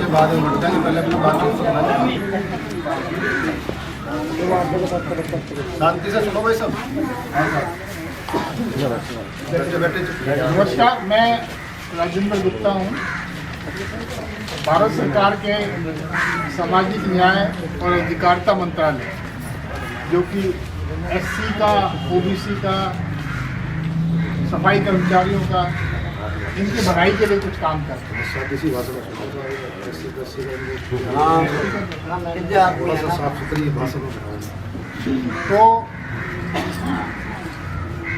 बाद में बढ़ता है, पहले अपनी बात शांति से सुनो भाई सब। नमस्कार, मैं राजेंद्र गुप्ता हूँ। भारत सरकार के सामाजिक न्याय और अधिकारिता मंत्रालय, जो कि एससी का, ओबीसी का, सफाई कर्मचारियों का, इनकी भलाई के लिए कुछ काम करते हैं। साफ सुथरी भाषा में तो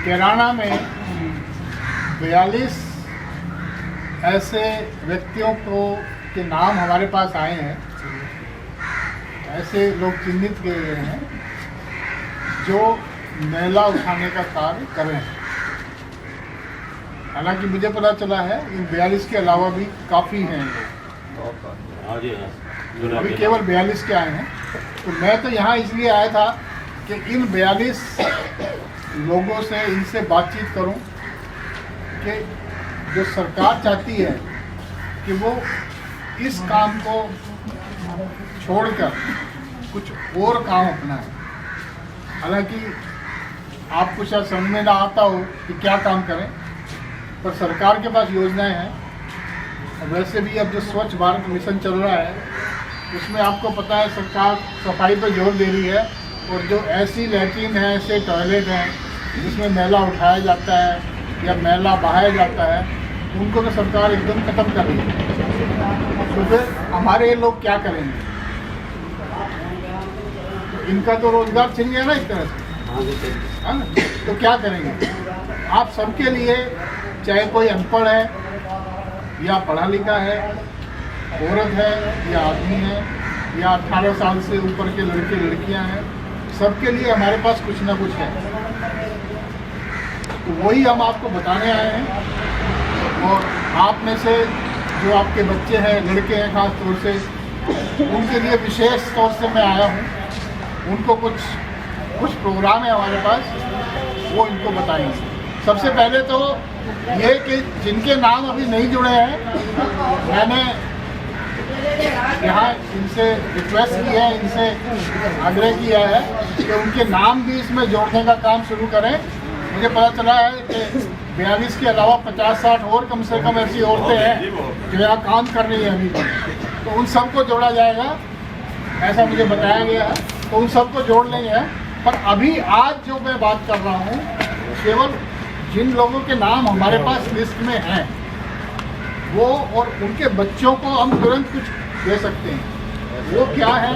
कैराना में 42 ऐसे व्यक्तियों को के नाम हमारे पास आए हैं, ऐसे लोग चिन्हित किए गए हैं जो मैला उठाने का कार्य कर रहे हैं। हालांकि मुझे पता चला है इन 42 के अलावा भी काफ़ी हैं लोग, अभी केवल 42 के आए हैं। तो मैं तो यहाँ इसलिए आया था कि इन 42 लोगों से, इनसे बातचीत करूं कि जो सरकार चाहती है कि वो इस काम को छोड़कर कुछ और काम अपनाए। हालांकि आपको शायद समझ में ना आता हो कि क्या काम करें, पर सरकार के पास योजनाएं हैं। और वैसे भी अब जो स्वच्छ भारत मिशन चल रहा है, उसमें आपको पता है सरकार सफाई पर जोर दे रही है, और जो ऐसी लैट्रीन है, ऐसे टॉयलेट हैं जिसमें मैला उठाया जाता है या मैला बहाया जाता है, उनको तो सरकार एकदम खत्म कर रही है। तो फिर हमारे लोग क्या करेंगे? इनका तो रोजगार छिन गया ना एक तरह से, है ना? तो क्या करेंगे? आप सबके लिए, चाहे कोई अनपढ़ है या पढ़ा लिखा है, औरत है या आदमी है, या 18 साल से ऊपर के लड़के लड़कियां हैं, सबके लिए हमारे पास कुछ ना कुछ है। तो वही हम आपको बताने आए हैं। और आप में से जो आपके बच्चे हैं, लड़के हैं खास तौर से, उनके लिए विशेष तौर से मैं आया हूँ। उनको कुछ प्रोग्राम है हमारे पास, वो इनको बताएंगे। सबसे पहले तो ये कि जिनके नाम अभी नहीं जुड़े हैं, मैंने यहाँ इनसे रिक्वेस्ट की है, इनसे आग्रह किया है कि उनके नाम भी इसमें जोड़ने का काम शुरू करें। मुझे पता चला है कि 42 के अलावा 50-60 और कम से कम ऐसी औरतें हैं जो यहाँ काम कर रही हैं अभी, तो उन सबको जोड़ा जाएगा, ऐसा मुझे बताया गया है। तो उन सबको जोड़ लेंगे। पर अभी आज जो मैं बात कर रहा हूँ, केवल जिन लोगों के नाम हमारे पास लिस्ट में हैं, वो और उनके बच्चों को हम तुरंत कुछ दे सकते हैं। वो क्या है?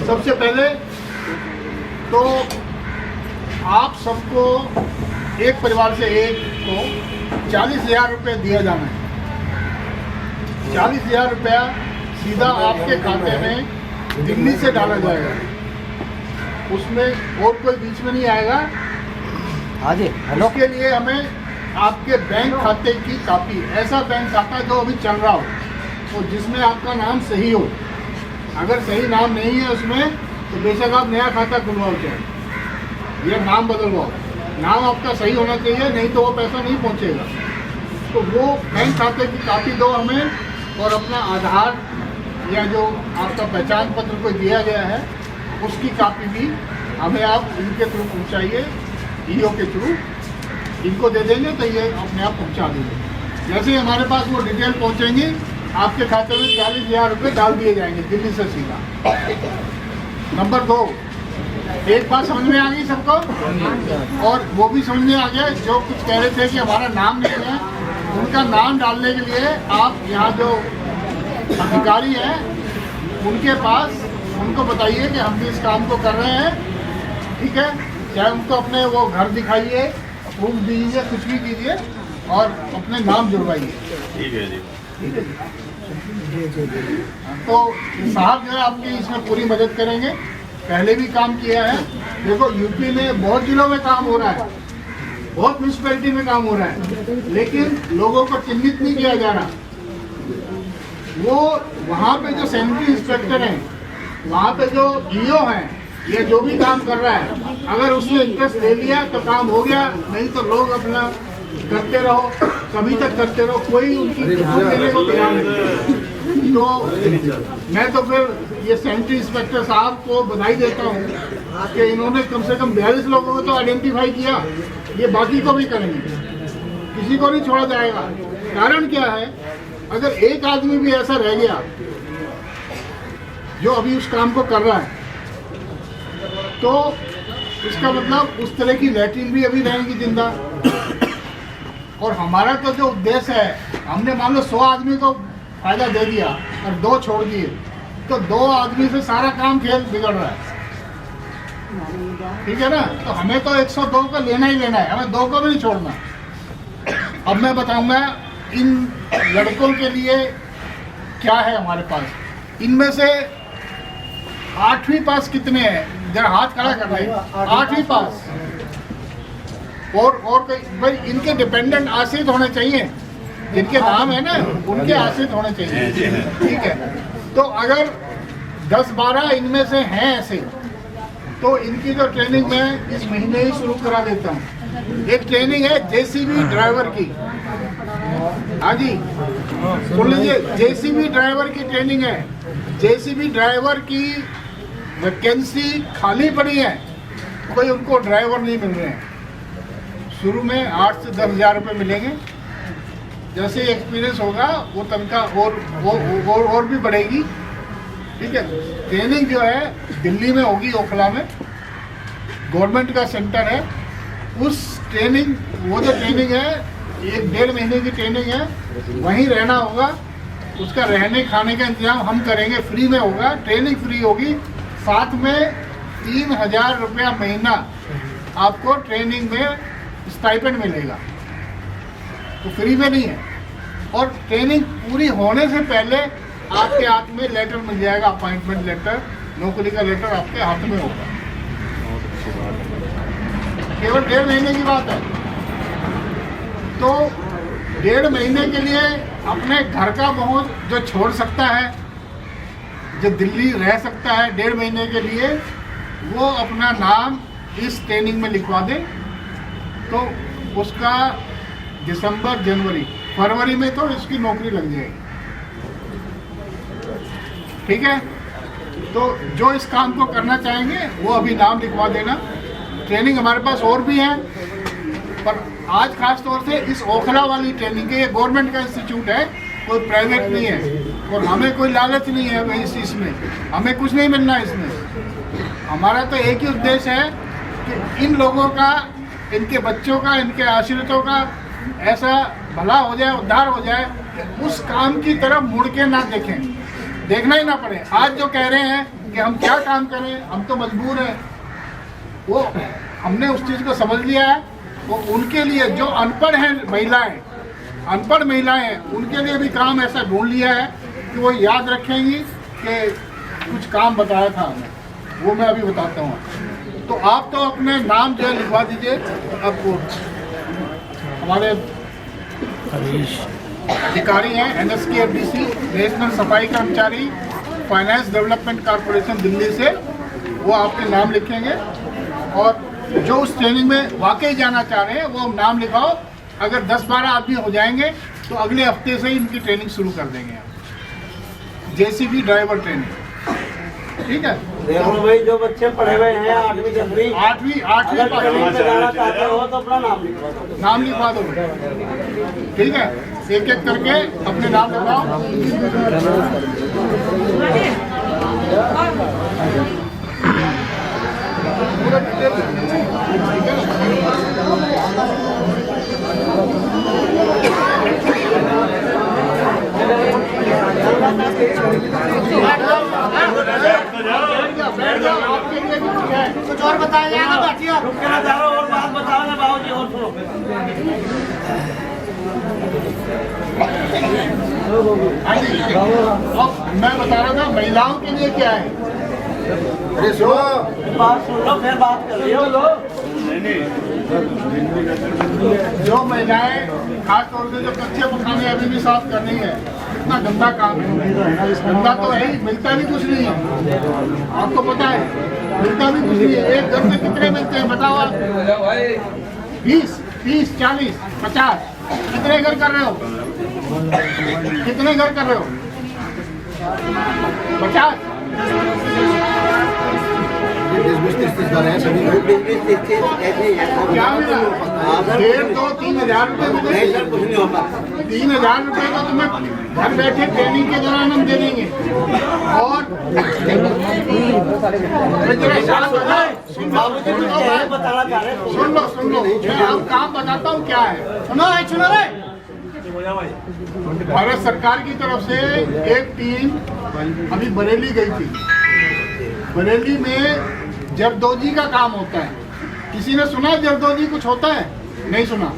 सबसे पहले तो आप सबको, एक परिवार से एक को 40,000 रुपये दिया जाना है। 40,000 रुपया सीधा आपके खाते में दिल्ली से डाला जाएगा, उसमें और कोई बीच में नहीं आएगा। हाँ जी, हेलो। उसके लिए हमें आपके बैंक खाते की कॉपी, ऐसा बैंक खाता जो अभी चल रहा हो, तो जिसमें आपका नाम सही हो। अगर सही नाम नहीं है उसमें, तो बेशक आप नया खाता खुलवाओ, चाहे या नाम बदलवाओ, नाम आपका सही होना चाहिए, नहीं तो वो पैसा नहीं पहुंचेगा। तो वो बैंक खाते की कॉपी दो हमें, और अपना आधार या जो आपका पहचान पत्र कोई दिया गया है उसकी कॉपी भी हमें आप इनके थ्रू पहुँचाइए, ईओ के थ्रू इनको दे देंगे तो ये अपने आप पहुँचा देंगे। जैसे ही हमारे पास वो डिटेल पहुँचेंगी, आपके खाते में 40,000 रुपये डाल दिए जाएंगे दिल्ली से सीधा। नंबर 2, एक बात समझ में आ गई सबको? और वो भी समझ में आ गया जो कुछ कह रहे थे कि हमारा नाम नहीं है, उनका नाम डालने के लिए आप यहाँ जो अधिकारी हैं उनके पास, उनको बताइए कि हम भी इस काम को कर रहे हैं, ठीक है? चाहे उनको अपने वो घर दिखाइए, प्रूफ दीजिए, कुछ भी कीजिए, और अपने नाम जुड़वाइए। ठीक है जी, ठीक है जी। तो साहब जो है आपकी इसमें पूरी मदद करेंगे, पहले भी काम किया है। देखो यूपी में बहुत जिलों में काम हो रहा है, बहुत म्यूनिसिपैलिटी में काम हो रहा है, लेकिन लोगों को चिन्हित नहीं किया जा रहा। वो वहाँ पे जो सैनिटरी इंस्पेक्टर हैं, वहाँ पे जो ईओ हैं, ये जो भी काम कर रहा है, अगर उसने इंटरेस्ट ले लिया तो काम हो गया, नहीं तो लोग अपना करते रहो, कभी तक करते रहो, कोई उनकी ध्यान देने को तैयार नहीं। तो मैं तो फिर ये सैनिटरी इंस्पेक्टर साहब को बधाई देता हूँ कि इन्होंने कम से कम 42 लोगों को तो आइडेंटिफाई किया, ये बाकी को भी करेंगे, किसी को नहीं छोड़ा जाएगा। कारण क्या है, अगर एक आदमी भी ऐसा रह गया जो अभी उस काम को कर रहा है, तो इसका मतलब उस तरह की लैट्रिन भी अभी रहेंगी जिंदा। और हमारा तो जो उद्देश्य है, हमने मान लो 100 आदमी को फायदा दे दिया और 2 छोड़ दिए, तो 2 आदमी से सारा काम खेल बिगड़ रहा है, ठीक है ना। तो हमें तो 102 को लेना ही लेना है, हमें 2 को भी नहीं छोड़ना। अब मैं बताऊंगा इन लड़कों के लिए क्या है हमारे पास। इनमें से 8वीं पास कितने हैं, जरा हाथ खड़ा कर रहे हैं। 8वीं पास और भाई इनके डिपेंडेंट आश्रित होने चाहिए, जिनके नाम है ना उनके आश्रित होने चाहिए, ठीक है। तो अगर 10-12 इनमें से हैं ऐसे, तो इनकी जो ट्रेनिंग मैं इस महीने ही शुरू करा देता हूँ। एक ट्रेनिंग है जेसीबी ड्राइवर की, हाँ जी सुन लीजिए, जेसीबी ड्राइवर की ट्रेनिंग है। जेसीबी ड्राइवर की वैकेंसी खाली पड़ी है, कोई उनको ड्राइवर नहीं मिल रहे हैं। शुरू में 8 से 10 हज़ार रुपये मिलेंगे, जैसे एक्सपीरियंस होगा वो तनख्वाह और भी बढ़ेगी, ठीक है। ट्रेनिंग जो है दिल्ली में होगी, ओखला में गवर्नमेंट का सेंटर है। उस ट्रेनिंग, वो जो ट्रेनिंग है 1-1.5 महीने की ट्रेनिंग है, वहीं रहना होगा। उसका रहने खाने का इंतजाम हम करेंगे, फ्री में होगा, ट्रेनिंग फ्री होगी, साथ में 3000 रुपया महीना आपको ट्रेनिंग में स्टाइपेंड मिलेगा, तो फ्री में नहीं है। और ट्रेनिंग पूरी होने से पहले आपके हाथ में लेटर मिल जाएगा, अपॉइंटमेंट लेटर, नौकरी का लेटर आपके हाथ में होगा। केवल 1.5 महीने की बात है। तो 1.5 महीने के लिए अपने घर का बोझ जो छोड़ सकता है, जो दिल्ली रह सकता है 1.5 महीने के लिए, वो अपना नाम इस ट्रेनिंग में लिखवा दे, तो उसका दिसंबर, जनवरी, फरवरी में तो इसकी नौकरी लग जाएगी, ठीक है। तो जो इस काम को करना चाहेंगे वो अभी नाम लिखवा देना। ट्रेनिंग हमारे पास और भी है, पर आज खास तौर से इस ओखला वाली ट्रेनिंग के, ये गवर्नमेंट का इंस्टीट्यूट है, कोई प्राइवेट नहीं है, और हमें कोई लालच नहीं है इसमें, हमें कुछ नहीं मिलना इसमें। हमारा तो एक ही उद्देश्य है कि इन लोगों का, इनके बच्चों का, इनके आश्रितों का ऐसा भला हो जाए, उद्धार हो जाए कि उस काम की तरफ मुड़ के ना देखें, देखना ही ना पड़े। आज जो कह रहे हैं कि हम क्या काम करें, हम तो मजबूर हैं, वो हमने उस चीज़ को समझ लिया है। वो उनके लिए जो अनपढ़ हैं महिलाएं, अनपढ़ महिलाएं हैं, उनके लिए भी काम ऐसा ढूंढ लिया है कि वो याद रखेंगी कि कुछ काम बताया था हमें, वो मैं अभी बताता हूँ। तो आप तो अपने नाम जो है लिखवा दीजिए। आपको हमारे अधिकारी हैं NSKFDC, नेशनल सफाई कर्मचारी फाइनेंस डेवलपमेंट कॉर्पोरेशन दिल्ली से, वो आपके नाम लिखेंगे। और जो उस ट्रेनिंग में वाकई जाना चाह रहे हैं वो नाम लिखाओ। अगर 10-12 आदमी हो जाएंगे तो अगले हफ्ते से ही इनकी ट्रेनिंग शुरू कर देंगे, जेसीबी ड्राइवर ट्रेनिंग, ठीक है। देखो भाई, जो बच्चे पढ़े हुए हैं 8वीं 10वीं, 8वीं ट्रेनिंग पे जाना चाहते हो तो अपना नाम लिखवा दो, ठीक है। एक एक करके अपने नाम लिखाओ। पूरा डिटेल, ठीक है। आपके लिए भी कुछ है, कुछ और बताया जाएगा, बैठिए। रुक के ना जा रहा, और बात बताओ ना बाबूजी, और सुनो। अब मैं बता रहा था महिलाओं के लिए क्या है। बात सुन लो, फिर बात कर लियो। जो महिलाएं खास तौर से जो कच्चे पकाने अभी भी साफ करनी है, इतना गंदा काम है। गंदा तो है ही, मिलता भी कुछ नहीं है, आपको पता है, मिलता भी कुछ नहीं है। एक घर में कितने मिलते हैं बताओ आप? 20, 30, 40, 50, कितने घर कर रहे हो? कितने घर कर रहे हो? 50। 20-30 घर हैं सभी। क्या मिला? 1,500-3 हज़ार रुपये मिले। 3 हज़ार रुपये का तुम्हें घर बैठे ट्रेनिंग के दौरान हम दे देंगे। और सुन लो, मैं अब काम बताता हूँ क्या है। सुनो रे। भारत सरकार की तरफ से एक टीम अभी बरेली गई थी। बरेली में जरदोजी का काम होता है। किसी ने सुना जरदोजी कुछ होता है? नहीं सुना।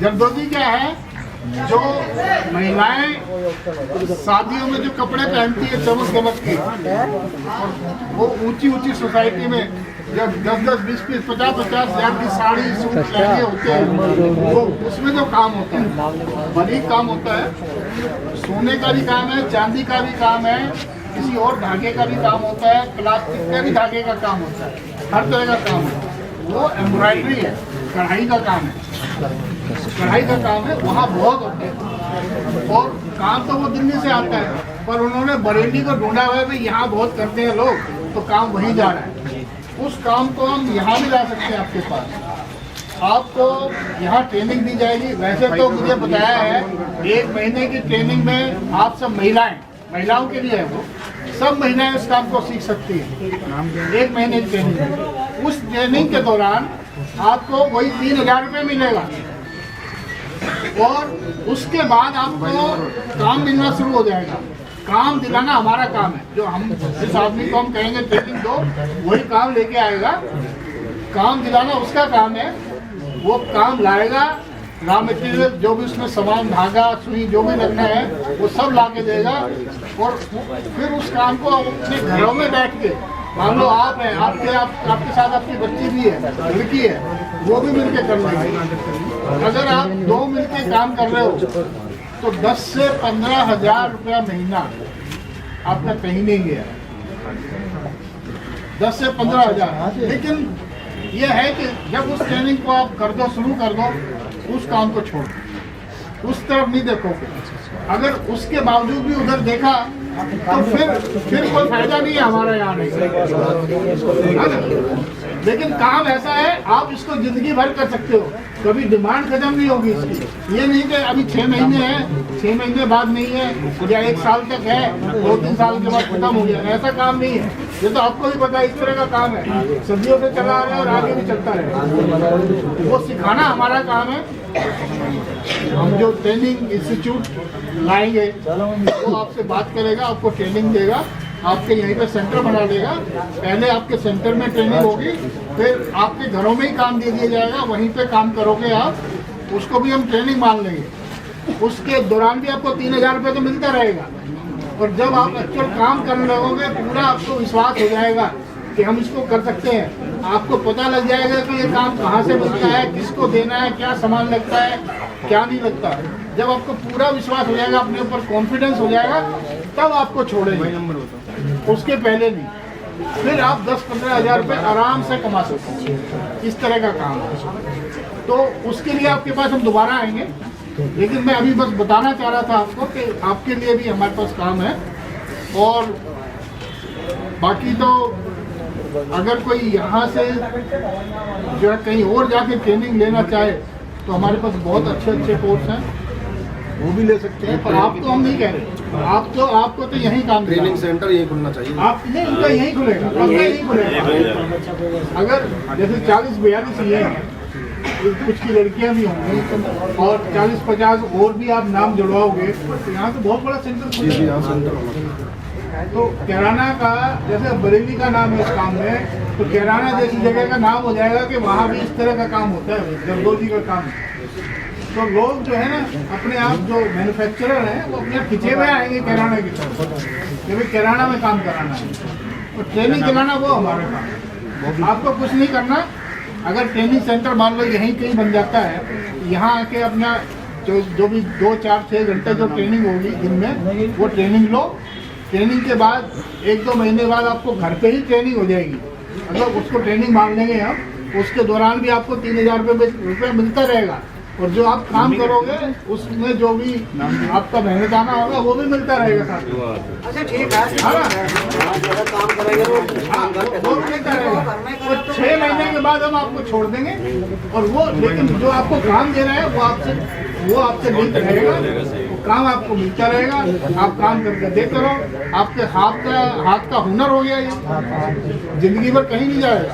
जरदोजी क्या है? जो महिलाएं शादियों में जो कपड़े पहनती है चमक दमक के, वो ऊंची सोसाइटी में जब 10-10, 20-20, 50-50 हज़ार की साड़ी सूट लहंगे होते हैं, वो उसमें जो काम होता है बरीक काम होता है। सोने का भी काम है, चांदी का भी काम है, किसी और धागे का भी काम होता है, प्लास्टिक के भी धागे का काम होता है, हर तरह का काम है। वो एम्ब्रॉयडरी है, कढ़ाई का काम है, कढ़ाई का काम है, वहाँ बहुत होते हैं। और काम तो वो दिल्ली से आता है, पर उन्होंने बरेली को ढूंढा हुआ है, भाई यहाँ बहुत करते हैं लोग, तो काम वहीं जा रहा है। उस काम को हम यहाँ भी ला सकते हैं आपके पास। आपको यहाँ ट्रेनिंग दी जाएगी। वैसे तो मुझे बताया है 1 महीने की ट्रेनिंग में आप सब महिलाओं के लिए है, वो सब महिलाएं इस काम को सीख सकती हैं 1 महीने की ट्रेनिंग में। उस ट्रेनिंग के दौरान आपको वही 3 हज़ार रुपये मिलेगा और उसके बाद आपको काम मिलना शुरू हो जाएगा। काम दिलाना हमारा काम है। जो हम जिस आदमी को हम कहेंगे ट्रेनिंग दो, वही काम लेके आएगा। काम दिलाना उसका काम है। वो काम लाएगा, रॉ मटेरियल जो भी उसमें सामान, धागा, सुई जो भी लगना है वो सब ला के देगा। और फिर उस काम को अपने घरों में बैठ के, मान लो आप हैं, आपके साथ आपकी बच्ची भी है, लड़की है, वो भी मिलके कर लेंगे। अगर आप 2 मिलके काम कर रहे हो तो 10 से 15 हज़ार रुपया महीना आपका कहीं नहीं गया। 10 से 15 हज़ार। लेकिन यह है कि जब उस ट्रेनिंग को आप कर दो, शुरू कर दो, उस काम को छोड़ दो, उस तरफ नहीं देखोगे। अगर उसके बावजूद भी उधर देखा तो फिर कोई फायदा नहीं है हमारा यहाँ नहीं। लेकिन काम ऐसा है, आप इसको जिंदगी भर कर सकते हो, कभी डिमांड खत्म नहीं होगी इसकी। ये नहीं कि अभी 6 महीने है, 6 महीने बाद नहीं है, या 1 साल तक है, 2-3 साल के बाद खत्म हो गया, ऐसा काम नहीं है। ये तो आपको भी पता है, इस तरह का काम है, सदियों से चला आ रहा है और आगे भी चलता रहेगा। वो सिखाना हमारा काम है। हम जो ट्रेनिंग इंस्टीट्यूट लाएंगे वो आपसे बात करेगा, आपको ट्रेनिंग देगा, आपके यहीं पे सेंटर बना देगा। पहले आपके सेंटर में ट्रेनिंग होगी, फिर आपके घरों में ही काम दे दिया जाएगा, वहीं पे काम करोगे आप, उसको भी हम ट्रेनिंग मान लेंगे। उसके दौरान भी आपको 3 हज़ार रुपये तो मिलता रहेगा। और जब आप एक्चुअल काम करने लगोगे, पूरा आपको विश्वास हो जाएगा कि हम इसको कर सकते हैं। आपको पता लग जाएगा कि ये काम कहाँ से बनता है, किसको देना है, क्या सामान लगता है, क्या नहीं लगता। जब आपको पूरा विश्वास हो जाएगा, अपने ऊपर कॉन्फिडेंस हो जाएगा, तब आपको छोड़ेंगे, उसके पहले नहीं। फिर आप 10-15 हज़ार रुपये आराम से कमा सकते हैं। इस तरह का काम है। तो उसके लिए आपके पास हम दोबारा आएंगे, लेकिन मैं अभी बस बताना चाह रहा था आपको कि आपके लिए भी हमारे पास काम है। और बाकी तो अगर कोई यहाँ से जो है कहीं और जाके ट्रेनिंग लेना चाहे तो हमारे पास बहुत अच्छे कोर्स हैं, वो भी ले सकते हैं। पर आपको हम नहीं कह रहे, आपको तो यही काम ट्रेनिंग सेंटर यही खुलना चाहिए। आप नहीं, उनका यही खुलेगा, यही खुलेगा। अगर जैसे 40-42 ये हैं, कुछ की लड़कियां भी होंगी और 40-50 और भी आप नाम जुड़वाओगे तो यहाँ तो बहुत बड़ा सेंटर खुलेगा। तो कैराना का, जैसे बरेली का नाम है इस काम में, तो कैराना जैसी जगह का नाम हो जाएगा कि वहाँ भी इस तरह का काम होता है, जरदोजी का काम। तो लोग जो है ना, अपने आप जो मैन्युफैक्चरर हैं वो अपने खिंचे हुए आएंगे कैराना की तरफ, कि भाई कैराना में काम कराना है और ट्रेनिंग दिलाना वो हमारा काम है। आपको कुछ नहीं करना, अगर ट्रेनिंग सेंटर मान लो यहीं कहीं बन जाता है, यहाँ आके अपना जो भी 2, 4, 6 घंटे जो ट्रेनिंग होगी दिन में, वो ट्रेनिंग लो। ट्रेनिंग के बाद 1-2 महीने बाद आपको घर पे ही ट्रेनिंग हो जाएगी। मतलब उसको ट्रेनिंग मान लेंगे हम, उसके दौरान भी आपको 3,000 रुपये मिलता रहेगा। और जो आप काम करोगे उसमें जो भी आपका मेहनताना होगा वो भी मिलता रहेगा साथ। अच्छा ठीक है। हाँ ना? ज़्यादा काम करेंगे वो काम करके वो मिलता रहेगा। और 6 महीने के बाद हम आपको छोड़ देंगे। और वो लेकिन जो आपको काम दे रहे हैं वो आपसे लिंक रहेगा, वो काम आपको मिलता रहेगा। आप काम करके देते रहो, आपके हाथ का हुनर हो गया ये, जिंदगी भर कहीं नहीं जाएगा।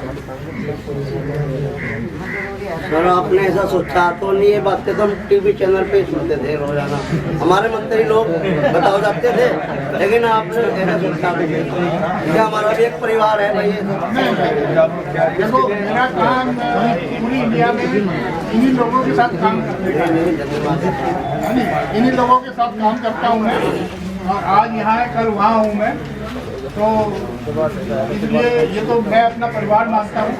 सर आपने ऐसा सोचा तो नहीं, ये बातें तो हम टीवी चैनल पे ही सुनते थे रोजाना, हमारे मंत्री लोग बताओ जाते थे, लेकिन आपने ऐसा सोचा क्या हमारा भी एक परिवार है भाई। देखो मेरा काम पूरी इंडिया में इन्हीं लोगों के साथ काम करता हूँ, इन्हीं लोगों के साथ काम करता हूँ मैं। और आज यहाँ है, कल वहाँ हूँ मैं, तो इसलिए ये तो मैं अपना परिवार मानता हूँ।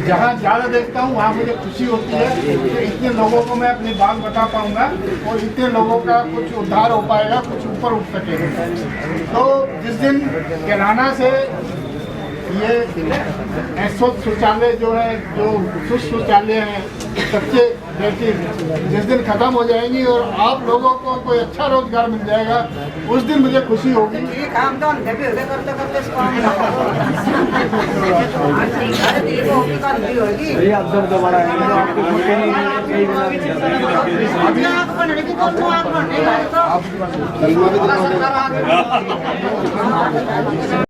जहाँ ज़्यादा देखता हूँ वहाँ मुझे खुशी होती है कि इतने लोगों को मैं अपनी बात बता पाऊँगा और इतने लोगों का कुछ उद्धार हो पाएगा, कुछ ऊपर उठ सकेगा। तो जिस दिन कैराना से ये ऐश्वर्य शौचालय जो है, जो सुस्त शौचालय है, सबसे बेहतरीन जिस दिन खत्म हो जाएंगी और आप लोगों को कोई अच्छा रोजगार मिल जाएगा, उस दिन मुझे खुशी होगी। ठीक है, हम तो अंधे भी होते करते करते इस काम होगी। अब जब दोबारा अभी आँख बनने की कौन सी आँख बनने